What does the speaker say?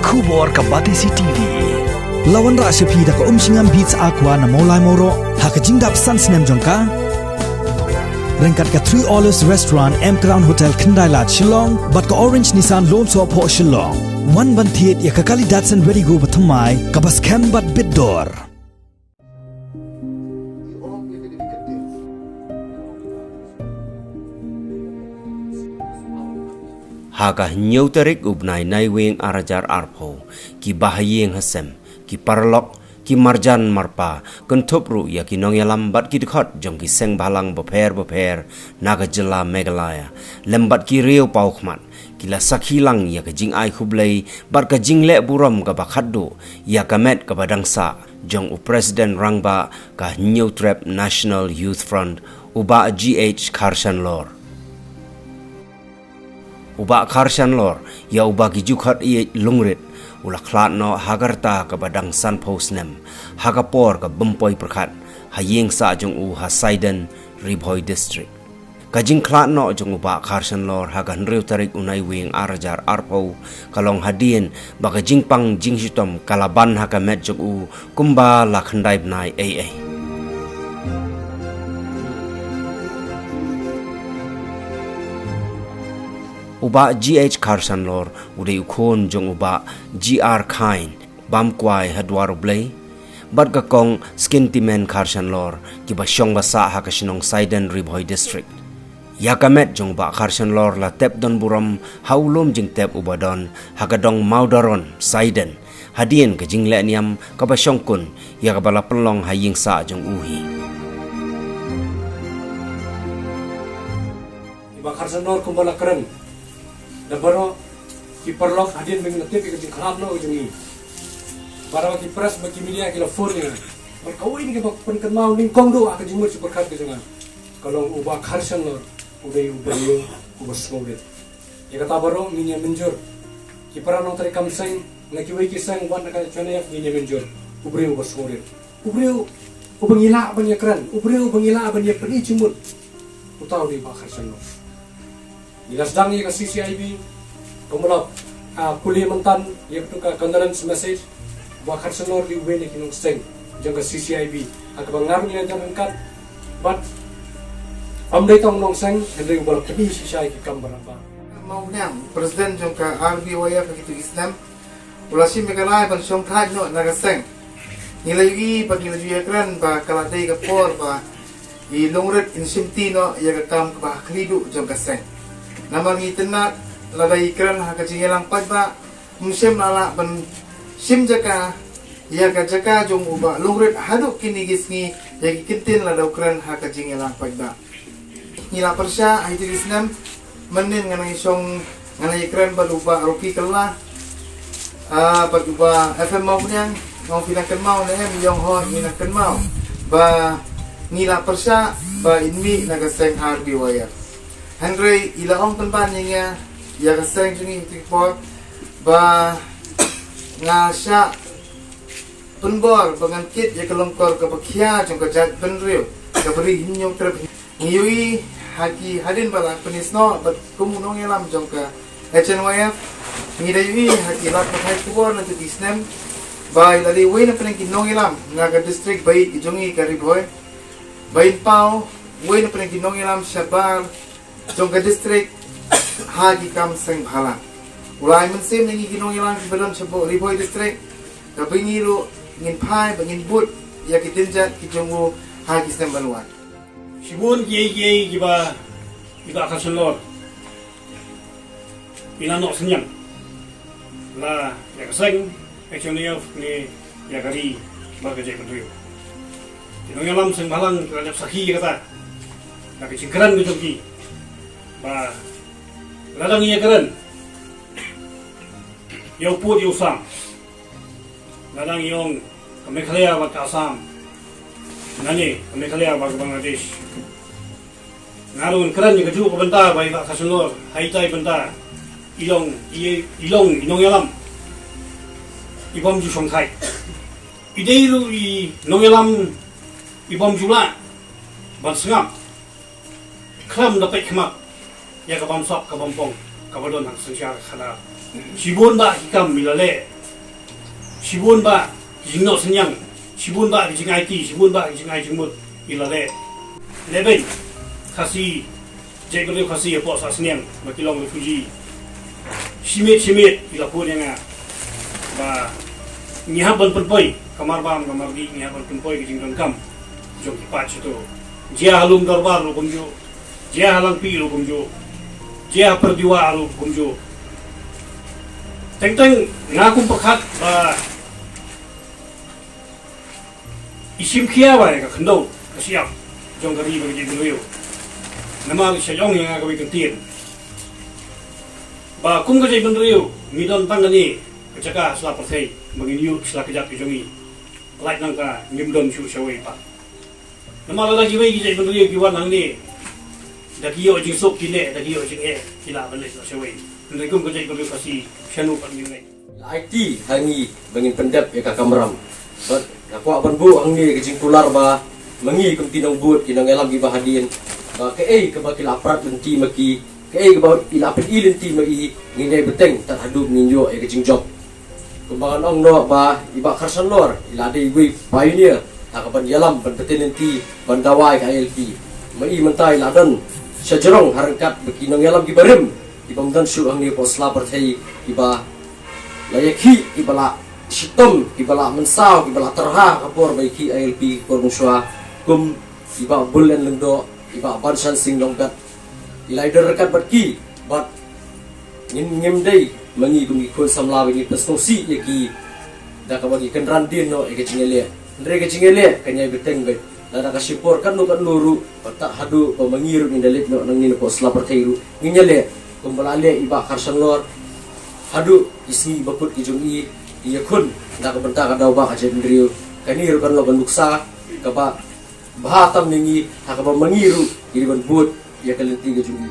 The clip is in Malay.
Kubor ka Batisi TV. Lawan ra sepi da ka singam beats aqua na molai moro ha ka jingdap sunsnem jongka. Rengkat ka 3 Olives Restaurant M Crown Hotel Kendai Lat Shillong bat ka Orange Nissan Lone So Po Shillong. One ban thiet ya ka kali Datsun Ready Go bathamai ka bas kem bat bidor. Haga nyau terik ubnai nai weng arajar arpo ki bahayeng hasem ki parlok ki marjan marpa kentopru ya ki nong lambat ki dekat jong ki seng balang beper naga jela megalaya lembat ki riau paukmat ki la sakhilang ya ka jing ai khublei bar ka jing le buram ka bakhaddo ya ka met ka badangsa jong u president rangba ka nyau trap National Youth Front uba GH Karshan Lor uba Karshan Lor ya uba ki jukhat i lungrit ula khlat no hagarta ka badang san posnem hagapor ka bumpoi prakhat hayeng sa jong u Hasaiden Ribhoi district kajing khlat no jong uba Karshan Lor hagan riu tarik unai wing arajar arpo kalong hadien baka jingpang jingsitom kalaban hakamet jong u kumba la khandai bnai ai uba GH Karshan Lor udai ukon jong uba GR Kain bamkwai hadwar blay bat ka kong skintimen Karshan Lor ki ba syong basa ha ka sinong Saiden Ribhoi district yakamet jong ba Karshan Lor la tep don buram haulom jing tep ubadon ha ka dong maudaron Saiden hadien ka jing le niam ka ba syong kun ya ka bala pelong haying sa jong uhi ba Karshan Lor kumbala keren da baro ki perlok hadin beng natip ki kharab no ujungi para ki press bagi media ki la phone ni bar kawai ni ki bak pen kenmau ning kong do aka jumur super khat ki jangan kalau uba Karshan Lor udai ubayo ubas ngobet ya kata baro minya menjur ki para nong tari kam seng ngaki wai ki seng wan ka chane minya menjur ubreu ubas ngobet ubreu ubangila banya keren ubreu ubangila banya peni jumur utau di ba Karshan Lor Jelas dang ya CCIB kemudian kuliah mentan ya betul condolence message buat Karshan Lor di ubeni kinong seng jangka CCIB agak bangar ni aja angkat but amdai tong nong seng hendai ubal kedi CCIB kambar apa mau nyang presiden jangka RBY begitu Islam ulasi megalai ban song thai no naga seng nilai wi bagi lagi kran ba kaladai ka por ba I longret insimti no ya ka kam ba khlidu jangka seng nama ni tenak ladai kran ha ka jingelang pajba musim lala ban sim jaka ya ka jaka jong uba longret haduk kini gisni ya kintin ladau kran ha ka jingelang pajba nila persya ai Islam menin nganai song nganai kran baluba roki kala baluba FM mau nyang ngau finakan mau ne yong ho finakan mau ba nila persya ba inmi naga seng harbi waya Henry ilaong penbannya ya keseng jungi tikpor ba ngasya penbor bangkit ya kelongkor ke pekia jong kejat penriu ke beri hinyong ter ngiyui haki hadin bala penisno bat kumunong elam jong ke HNYF ngidayui haki lak pakai kubor nanti disnem ba ilali wei na peneng kinong elam ngaga district bai jongi ke Ribhoi bai pau wei na peneng kinong elam syabar jongka district hagi kam seng bhala ulai mensim ni ginong ilang bedon sebo Ribhoi district tapi ni lu ngin pai bangin but ya kitinjat ki jongu hagi seng baluan Sibun kiai giba Karshan Lor ina no senyang la ya keseng HNF ni ya kari baga jai penriu ginong ilang seng bhalang kalap sakhi kata nak cingkeran ke jongki ba ladang iya keren yau put yau sam ladang yong Meghalaya ba Assam nani Meghalaya ba Bangladesh ngarun keren juga ju bentar ba Karshan Lor haitai bentar ilong inong yalam ibom ju songkai ideiru I nong yalam ibom jula ban sengap kram dapat kemak ya ka bamsok ka bampong ka badon hang sengsyar khada sibon ba hikam milale Sibun ba jing no senyang, sibun ba jing IT, sibun ba jing IT mut ila leben kasi jegol kasi po sa senyang makilong refugee. Simit ila pun yang ba nyihaban penpoi kamar di nyihaban penpoi jing dongkam jong kipat itu. Dia halum darbar lo kumjo, dia halang pi lo kumjo, dia perdiwa lo kumjo. Teng ngakum perkat ba isim kia ba ka khndo kasiap jong gari ba ji dulu yo. Nama syajong yang ka bikin ba kum ka ji dulu yo midon tangani kecaka sela perthei bagi yu sela kejap jongi. Like nangka ngimdon shu shawai pa. Nama lagi bagi ji dulu yo kiwan nang ni. Daki yo jing sok kine, daki yo jing kila balik shawai. Assalamualaikum kerja kerja kasih channel kat ni. IT hangi bangin pendap ya kakak meram. But aku akan bu hangi kecing pular ba mengi kum tinong buat kinong elam gi bahadin. Ba ke ke bakil aparat benti maki ke ke ba ila pen ilin ti maki nginai beteng tak hadub ninjo kecing job. Kumbangan ong no ba iba karsan lor ila dei wi pioneer akaban yalam ban beten ti bandawai ka LP. Mai mentai ladan sejerong harangkat bekinong elam gi barim. Ibang dan syuk ang ni po slaper thay iba layaki ibala sitom ibala mensaw ibala terha kapor baiki ALP kor muswa kum iba bulan lendo iba bansan sing longkat ilai derkat batki bat ngim dei mangi kum ikon samla bagi pesnosi yaki da ka bagi kenran din no e kecingele ndre kecingele kanya beteng bet lada ka sipor kan luru tak hadu pemangiru ni dalit no nang ni po slaper thay ru nginyele kumbalale iba karsan lor hadu isi baput kijungi iya kun nak bentak ada ubah aja bendrio kanir kan lo benduksa kaba bahatam ningi hakaba mangiru iri ban but ya kalenti kijungi